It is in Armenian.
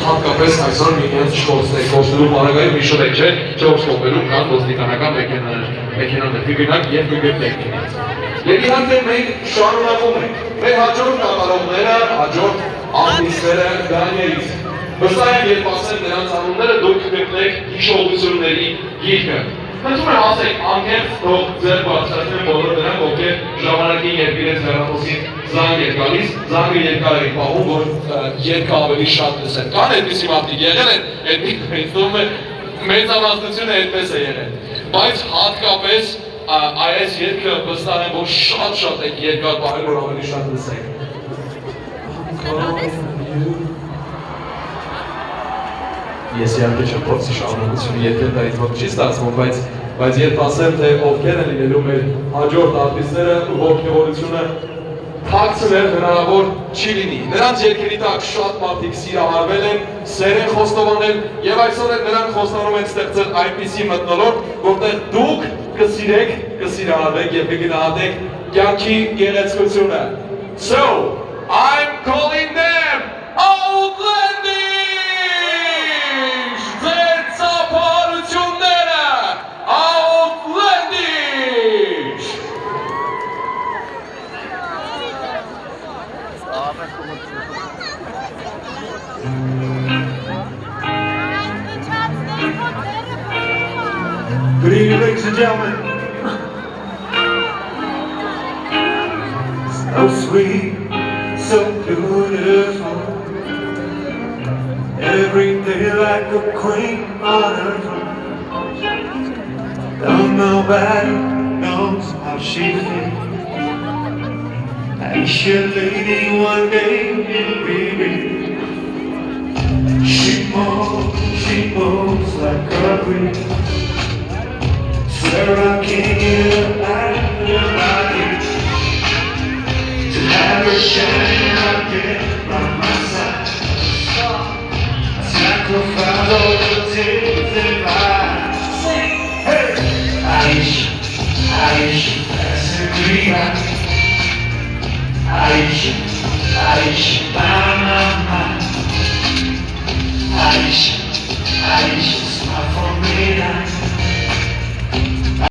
հատկապես այսօր միմյանց չկորցնելու պարագայում մի շոտ չէ, չորս կողմերում կան ոստիկանական մեքենաներ, կգնանք և կգտնենք միմյանց։ Եվ իհարկե մենք շարունակում ենք, մեր հաջորդ կատարողները, հաջորդ արտիստները դրաններից վստահ եմ, երբ ասեմ նրանց անունները, դուք կգտնեք հիշողությունների գիրքը։ Խնդրում եմ ասեք, անկեղծ թող ձեր բարձրացնեն բոլոր նրանք, ովքեր ժամանակին երբ իրենց հեռախոսին զանգ էր գալիս, զանգը երկար էր պահում, որ երգը ավելի շատ լսեն։ Կան այդպիսի մարդիկ եղել են, ինձ թվում է մեծամասնությունը այդպես է եղել։ Բայց հատկապես այս երգը վստահ եմ, որ շատ եք երկար պահել, որ ավելի շատ լսենք։ Ես իհարկե չեմ փորձի շարունակությունը եթեր դա ինձ մոտ չի ստացվում, բայց երբ ասեմ, թե ովքեր են լինելու մեր հաջորդ արտիստները, ողջունությունը թաքցնել հնարավոր չի լինի։ Նրանց երգերի տակ շատ մարդիկ սիրահարվել են, սեր են խոստովանել եւ այսօր էլ նրանք խոստանում են ստեղծել այնպիսի մթնոլորտ, որտեղ դուք կսիրեք, կսիրահարվեք եւ կգնահատեք կյանքի գեղեցկությունը։ So, I'm calling them Outlandish! Good evening, ladies and gentlemen. So sweet, so beautiful. Every day like a queen on her throne. Though nobody knows how she feels. Aisha lady, one day you'll be me. She moves like a breeze. Swear I can't get her out of your body. To have her shining out there by my side. I sacrifice all the tears in my eyes. Hey! Aisha, that's a green eye. Aisha, my. Aisha, smile for me now.